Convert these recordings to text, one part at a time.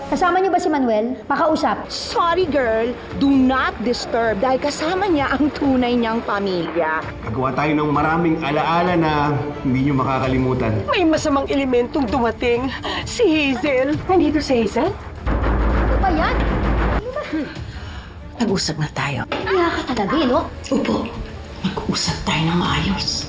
Kasama niyo ba si Manuel? Makausap. Sorry girl, do not disturb dahil kasama niya ang tunay niyang pamilya. Gagawa tayo ng maraming alaala na hindi nyo makakalimutan. May masamang elementong dumating. Si Hazel. Nandito si Hazel? Ano ba yan? Nag-usap na tayo. Kaya ka talaga, no? Opo. Mag-usap tayo ng maayos.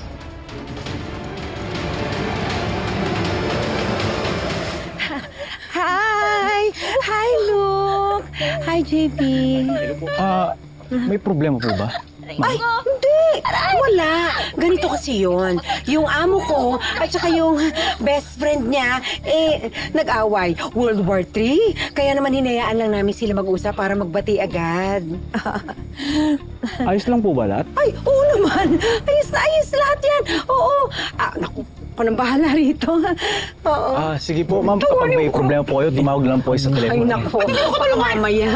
Hi! Hi, Luke! Hi, JP! May problema po ba? Ay, hindi! Wala! Ganito kasi yun. Yung amo ko at saka yung best friend niya, nag-away. World War III. Kaya naman hinayaan lang namin sila mag-usap para magbati agad. Ayos lang po ba lahat? Ay, oo naman! Ayos na ayos lahat yan! Oo! Naku, ako nang bahala rito. Oo. Sige po, ma'am. Kapag may problema po kayo, tumawag lang po sa Ay, telepono. naku.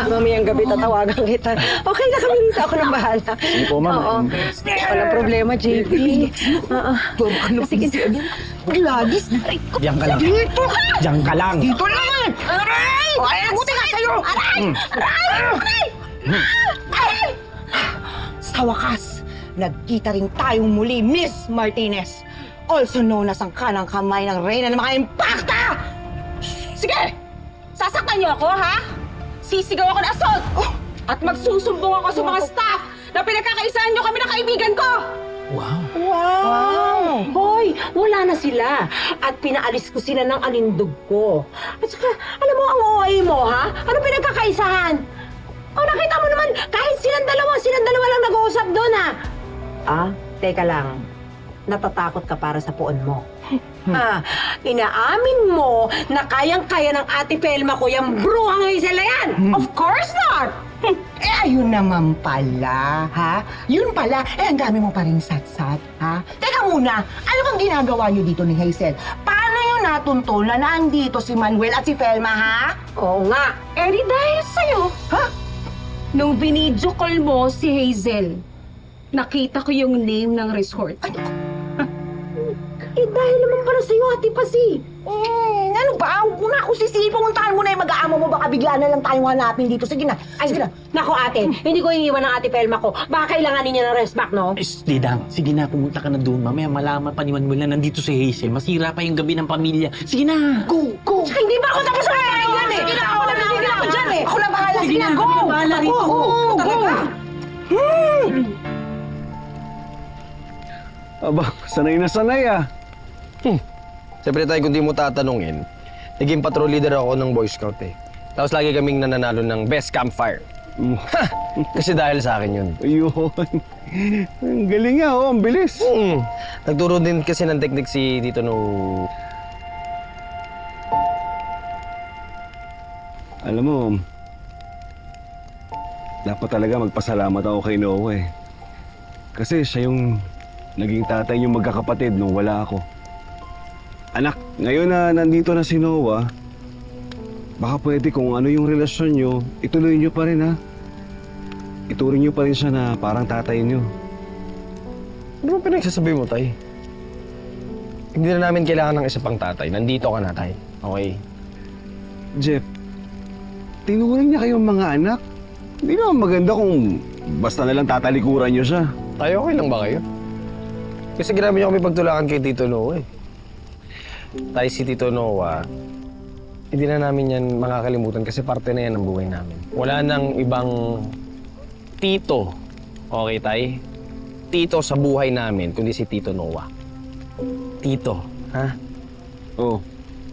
Mamayang gabi tatawagan kita. Okay na kami rito. Ako nang bahala. Sige po, ma'am. Oo. Walang problema, JP. Sige. Gladys! Diyan ka lang. Dito! Diyan ka lang. Dito lang! Aray! Buti ka kayo! Aray! Aray! Aray! Sa wakas, nagkita rin tayong muli, Miss Martinez. Also known as ang kanang kamay ng reyna ng mga impakta! Sige! Sasaktan niyo ako, ha? Sisigaw ako ng assault! At magsusumbong ako sa mga staff na pinagkakaisahan niyo kami ng kaibigan ko! Wow! Hoy, wala na sila. At pinaalis ko sila ng alindog ko. At saka, alam mo ang OA mo, ha? Ano pinagkakaisahan? Nakita mo naman, kahit silang dalawa lang nag-uusap doon, ha? Teka lang. Natatakot ka para sa puon mo. Inaamin mo na kayang-kaya ng Ate Pelma ko yung bruhang Hazel na yan! Of course not! Ayun naman pala, ha? Yun pala, ang dami mo pa rin satsat, ha? Teka muna, ano bang ginagawa niyo dito ni Hazel? Paano yun natuntunan na andito si Manuel at si Felma, ha? Oo nga. Di dahil sa'yo. Ha? Nung binidyo call mo si Hazel, nakita ko yung name ng resort. Dahil naman para sa'yo, Ate Pasi. Ano ba? Huwag mo na ako sisihin. Pumuntahan mo na yung mag-aama mo. Baka bigla na lang tayong hanapin dito. Sige na. Ay, Sige na. Nako ate, hindi ko iniwan ng Ate Pelma ko. Baka kailanganin niya ng rest back, no? Didang, sige na, pumunta ka na doon. Mamaya malaman pa ni Manuel na nandito si Hazel. Masira pa yung gabi ng pamilya. Sige na! Go! Go! Tsaka hindi pa ako tapos sa kaya yan eh. Sige na, Ako na ako dyan eh. Ako na bahala. Sige na, Go! ako na bahala rito. Go! Talaga. Aba, sanay na sanay ah. Siyempre tayo kung di mo tatanungin, naging patrol leader ako ng Boy Scout eh. Tapos lagi kaming nananalo ng best campfire. Kasi dahil sa akin yun. Ayun. Ang galing nga, ang bilis. Nagturo din kasi ng teknik si Tito No. Alam mo, dapat talaga magpasalamat ako kay Noah eh. Kasi siya yung naging tatay niyong magkakapatid nung wala ako. Anak, ngayon na nandito na si Noah, baka pwede kung ano yung relasyon niyo, ituloy niyo pa rin ha. Ituring niyo pa rin siya na parang tatay niyo. Ano ba pinagsasabi mo, Tay? Hindi na namin kailangan ng isa pang tatay. Nandito ka na, Tay. Okay? Jeff, tinuring niya kayong mga anak. Hindi naman maganda kung basta na lang tatalikuran niyo siya. Tayo, okay lang ba kayo? Kasi grabe niyo kami pagtulakan kay Tito Noah eh. Tayo si Tito Noah, hindi na namin yan makakalimutan kasi parte na yan ng buhay namin. Wala nang ibang tito, okay, Tay? Tito sa buhay namin, kundi si Tito Noah. Tito, ha? Oh,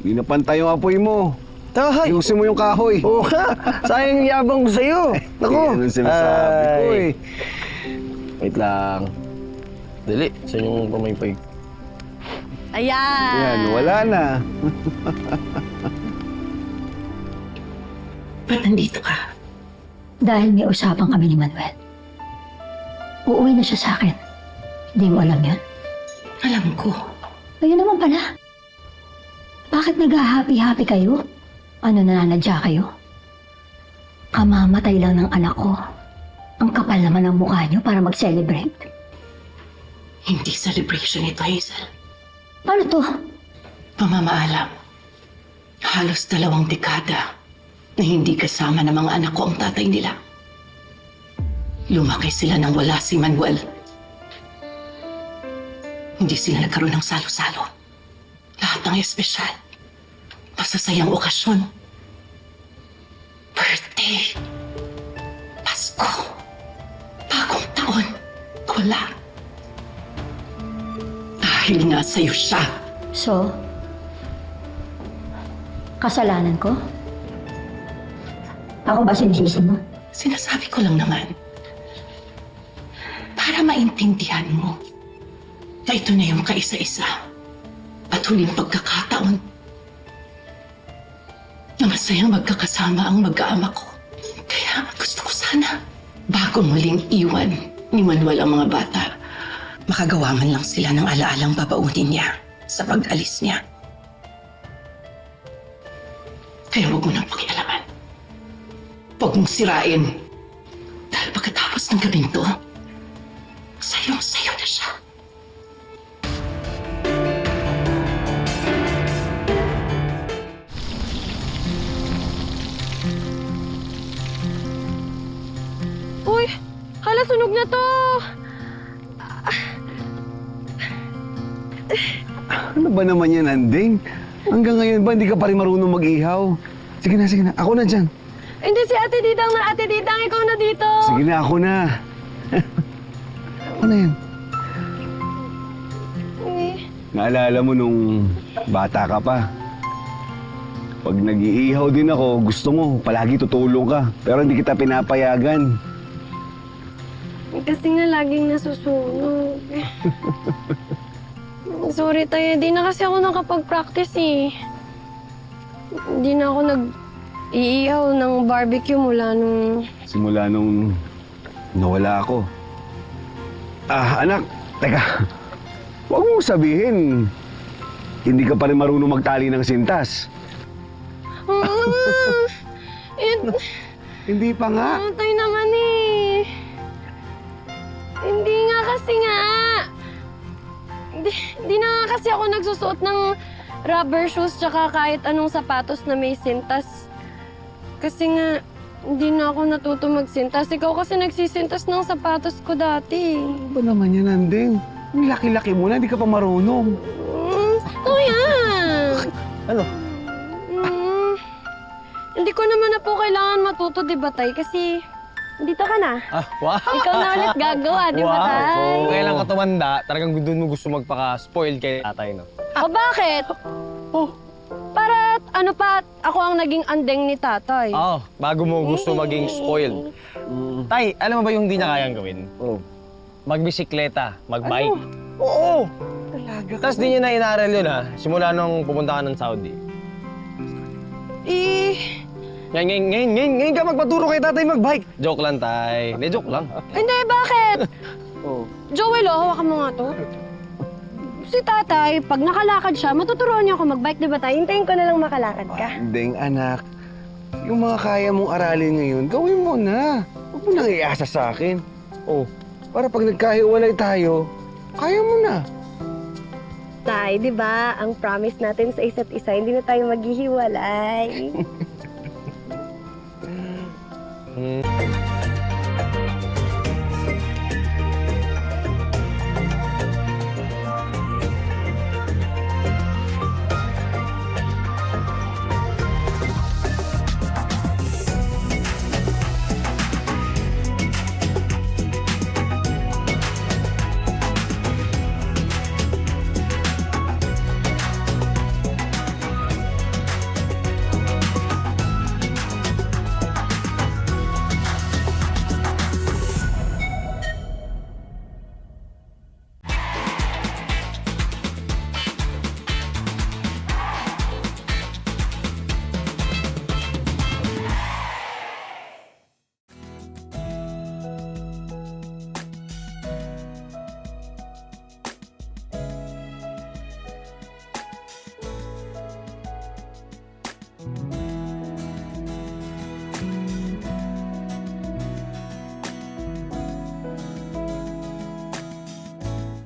hindi na pantay yung apoy mo. Tay! Ayusin mo yung kahoy. Oo nga! Sayang yabang ko sa'yo! Naku! Yan ang sinasabi ko Ay. eh. Wait lang. Dali, saan yung pamaypay? Ayan. Yan, wala na. Ba't nandito ka? Dahil may usapan kami ni Manuel. Uuwi na siya sa akin. Hindi mo alam yun? Alam ko. Ayun naman pala. Bakit nag-happy-happy kayo? Ano, nananadya kayo? Kamamatay lang ng anak ko. Ang kapal naman ng mukha niyo para mag-celebrate. Hindi celebration ito, Hazel. Paano to? Pamamaalam. Halos 2 dekada na hindi kasama ng mga anak ko ang tatay nila. Lumaki sila nang wala si Manuel. Hindi sila nagkaroon ng salo-salo. Lahat ng espesyal. Masasayang okasyon. Birthday. Pasko. Bagong taon. Wala. Dahil nga sa'yo siya. So, kasalanan ko? Ako ba sinisisi mo? Sinasabi ko lang naman. Para maintindihan mo na ito na yung kaisa-isa at huling pagkakataon na masayang magkakasama ang mag-aama ko. Kaya gusto ko sana, bago muling iwan ni Manuel ang mga bata, makagawa man lang sila ng alaalang babaunin niya sa pag-alis niya. Kaya huwag mo nang pakialaman. Huwag mong sirain. Dahil pagkatapos ng gabing to, sayong-sayo na siya. Uy, hala sunog na to. Ano ba naman yan, Anding? Hanggang ngayon ba hindi ka pa rin marunong mag-ihaw? Sige na, sige na. Ako na dyan. Hindi si Ate Didang na Ate Didang, ikaw na dito. Sige na, ako na. Ako na yan. Naalala mo nung bata ka pa. Pag nag-iihaw din ako, gusto mo, palagi tutulong ka. Pero hindi kita pinapayagan. Kasi nga laging nasusunog. Sorry tayo, di na kasi ako nakapag-practice eh. Hindi na ako nag-iihaw ng barbecue mula nung... Simula nung nawala ako. Anak, teka. Huwag mong sabihin, hindi ka pa rin marunong magtali ng sintas. Hindi pa nga. Tayo naman eh. Hindi nga kasi nga. Hindi na nga kasi ako nagsusuot ng rubber shoes tsaka kahit anong sapatos na may sintas. Kasi nga, hindi na ako natuto magsintas. Ikaw kasi nagsisintas ng sapatos ko dati. Ano ba naman yan, Anding? Ang laki-laki mo na, hindi ka pa marunong. Kuya! Ano? Hindi ko naman na po kailangan matuto, di ba, Tay? Kasi dito ka na. Wow! Ikaw na ulit gagawa, di ba, Tay? Kung kailan ka tumanda, talagang doon mo gusto magpaka-spoil kay tatay, no? O bakit? Para ano pa, ako ang naging andeng ni tatay. Oo, bago mo gusto maging spoiled. Tay, alam mo ba yung di na kayang gawin? Magbisikleta, magbike. Oo! Tapos di niya na inaral yun, ha? Simula nung pupunta ka ng Saudi. Ngayon ka magpaturo kay tatay magbike. Joke lang, tay. Hindi, joke lang. Hindi, bakit? Joel, hawakan mo nga to. Si tatay, pag nakalakad siya, matuturuan niya ako magbike, di ba tayo? Hintayin ko na lang makalakad ka. Anding, anak. Yung mga kaya mong aralin ngayon, gawin mo na. Huwag mo nang iasa sa akin. Para pag nagkahiwalay tayo, kaya mo na. Tay, di ba, ang promise natin sa isa't isa, hindi na tayo maghihiwalay.